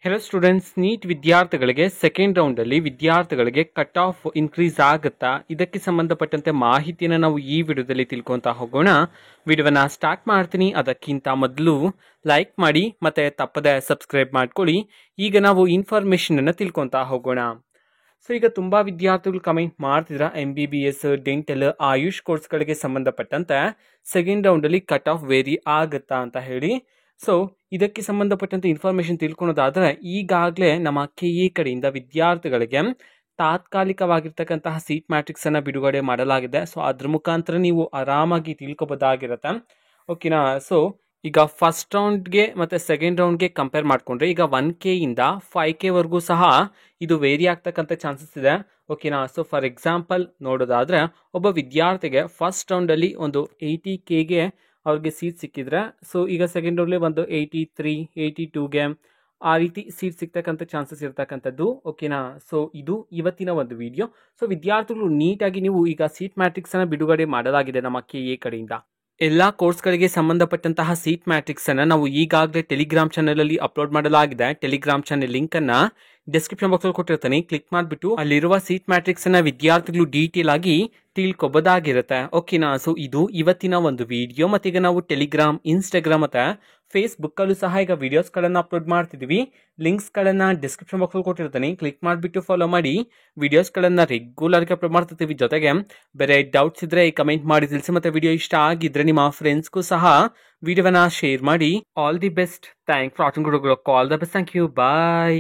Hello students, neat ವಿದ್ಯಾರ್ಥಿಗಳಿಗೆ second ರೌಂಡಲ್ಲಿ ವಿದ್ಯಾರ್ಥಿಗಳಿಗೆ cut off increase ಆಗುತ್ತಾ? ಇದಕ್ಕೆ ಸಂಬಂಧಪಟ್ಟಂತೆ ಮಾಹಿತಿಯನ್ನು ನಾವು ಈ ವಿಡಿಯೋದಲ್ಲಿ ತಿಳ್ಕೊತಾ ಹೋಗೋಣ. ವಿಡಿಯೋನ ಸ್ಟಾರ್ಟ್ ಮಾಡ್ತೀನಿ. ಅದಕ್ಕಿಂತ ಮೊದಲು ಲೈಕ್ ಮಾಡಿ ಮತ್ತೆ ತಪ್ಪದೆ ಸಬ್ಸ್ಕ್ರೈಬ್ ಮಾಡ್ಕೊಳ್ಳಿ. ಈಗ ನಾವು ಇನ್ಫಾರ್ಮೇಷನನ್ನು ತಿಳ್ಕೊತಾ ಹೋಗೋಣ. ಸೊ ಈಗ ತುಂಬ ವಿದ್ಯಾರ್ಥಿಗಳು ಕಮೆಂಟ್ ಮಾಡ್ತಿದ್ರ MBBS, ಡೆಂಟಲ್, ಆಯುಷ್ ಕೋರ್ಸ್ಗಳಿಗೆ ಸಂಬಂಧಪಟ್ಟಂತೆ ಸೆಕೆಂಡ್ ರೌಂಡಲ್ಲಿ ಕಟ್ ಆಫ್ ವೇರಿ ಆಗುತ್ತಾ ಅಂತ ಹೇಳಿ. ಸೊ ಇದಕ್ಕೆ ಸಂಬಂಧಪಟ್ಟಂತೆ ಇನ್ಫಾರ್ಮೇಷನ್ ತಿಳ್ಕೊಳೋದಾದ್ರೆ, ಈಗಾಗಲೇ ನಮ್ಮ KE ಕಡೆಯಿಂದ ವಿದ್ಯಾರ್ಥಿಗಳಿಗೆ ತಾತ್ಕಾಲಿಕವಾಗಿರ್ತಕ್ಕಂತಹ ಸೀಟ್ ಮ್ಯಾಟ್ರಿಕ್ಸ್ ಅನ್ನ ಬಿಡುಗಡೆ ಮಾಡಲಾಗಿದೆ. ಸೊ ಅದ್ರ ಮುಖಾಂತರ ನೀವು ಆರಾಮಾಗಿ ತಿಳ್ಕೊಬೋದಾಗಿರುತ್ತೆ. ಓಕೆನಾ? ಸೊ ಈಗ ಫಸ್ಟ್ ರೌಂಡ್ಗೆ ಮತ್ತೆ ಸೆಕೆಂಡ್ ರೌಂಡ್ಗೆ ಕಂಪೇರ್ ಮಾಡಿಕೊಂಡ್ರೆ ಈಗ 1K ಇಂದ 5K ವರೆಗೂ ಸಹ ಇದು ವೇರಿ ಆಗ್ತಕ್ಕಂಥ ಚಾನ್ಸಸ್ ಇದೆ. ಓಕೆನಾ? ಸೊ ಫಾರ್ ಎಕ್ಸಾಂಪಲ್ ನೋಡೋದಾದ್ರೆ, ಒಬ್ಬ ವಿದ್ಯಾರ್ಥಿಗೆ ಫಸ್ಟ್ ರೌಂಡಲ್ಲಿ ಒಂದು 80Kಗೆ ಅವ್ರಿಗೆ ಸೀಟ್ ಸಿಕ್ಕಿದ್ರೆ, ಸೊ ಈಗ ಸೆಕೆಂಡ್ ರೌಂಡ್ಲಿ ಒಂದು 83, 82ಗೆ ಆ ರೀತಿ ಸೀಟ್ ಸಿಗ್ತಕ್ಕಂಥ ಚಾನ್ಸಸ್ ಇರ್ತಕ್ಕಂಥದ್ದು. ಓಕೆನಾ? ಸೊ ಇದು ಇವತ್ತಿನ ಒಂದು ವಿಡಿಯೋ. ಸೊ ವಿದ್ಯಾರ್ಥಿಗಳು ನೀಟಾಗಿ ನೀವು ಈಗ ಸೀಟ್ ಮ್ಯಾಟ್ರಿಕ್ಸ್ ಅನ್ನ ಬಿಡುಗಡೆ ಮಾಡಲಾಗಿದೆ ನಮ್ಮ KE ಕಡೆಯಿಂದ. ಎಲ್ಲ ಕೋರ್ಸ್ಗಳಿಗೆ ಸಂಬಂಧಪಟ್ಟಂತಹ ಸೀಟ್ ಮ್ಯಾಟ್ರಿಕ್ಸ್ ಅನ್ನ ನಾವು ಈಗಾಗಲೇ ಟೆಲಿಗ್ರಾಮ್ ಚಾನೆಲ್ ಅಲ್ಲಿ ಅಪ್ಲೋಡ್ ಮಾಡಲಾಗಿದೆ. ಟೆಲಿಗ್ರಾಮ್ ಚಾನೆಲ್ ಲಿಂಕ್ ಅನ್ನ ಡಿಸ್ಕ್ರಿಪ್ಷನ್ ಬಾಕ್ಸ್ ಅಲ್ಲಿ ಕೊಟ್ಟಿರ್ತೀನಿ. ಕ್ಲಿಕ್ ಮಾಡಿಬಿಟ್ಟು ಅಲ್ಲಿರುವ ಸೀಟ್ ಮ್ಯಾಟ್ರಿಕ್ಸ್ ಅನ್ನ ವಿದ್ಯಾರ್ಥಿಗಳು ಡೀಟೇಲ್ ಆಗಿ ತಿಳ್ಕೊಬೋದಾಗಿರುತ್ತೆ. ಓಕೆನಾ? ಸೊ ಇದು ಇವತ್ತಿನ ಒಂದು ವಿಡಿಯೋ. ಮತ್ತೆ ಈಗ ನಾವು ಟೆಲಿಗ್ರಾಮ್, ಇನ್ಸ್ಟಾಗ್ರಾಮ್ ಮತ್ತೆ ಫೇಸ್ಬುಕ್ ಅಲ್ಲೂ ಸಹ ಈಗ ವಿಡಿಯೋಸ್ ಗಳನ್ನ ಅಪ್ಲೋಡ್ ಮಾಡ್ತಿದೀವಿ. ಲಿಂಕ್ಸ್ ಗಳನ್ನ ಡಿಸ್ಕ್ರಿಪ್ಷನ್ ಬಾಕ್ಸ್ ಅಲ್ಲಿ ಕೊಟ್ಟಿರ್ತೀನಿ. ಕ್ಲಿಕ್ ಮಾಡಿಬಿಟ್ಟು ಫಾಲೋ ಮಾಡಿ. ವಿಡಿಯೋಸ್ ಗಳನ್ನ ರೆಗ್ಯುಲರ್ ಆಗಿ ಅಪ್ಲೋಡ್ ಮಾಡ್ತಿರ್ತೀವಿ. ಜೊತೆಗೆ ಬೇರೆ ಡೌಟ್ಸ್ ಇದ್ರೆ ಕಮೆಂಟ್ ಮಾಡಿ ತಿಳಿಸಿ. ಮತ್ತೆ ವಿಡಿಯೋ ಇಷ್ಟ ಆಗಿದ್ರೆ ನಿಮ್ಮ ಫ್ರೆಂಡ್ಸ್ಗೂ ಸಹ ವಿಡಿಯೋವನ್ನ ಶೇರ್ ಮಾಡಿ. All the best. Thank for watching. All the best. Thank you. Bye.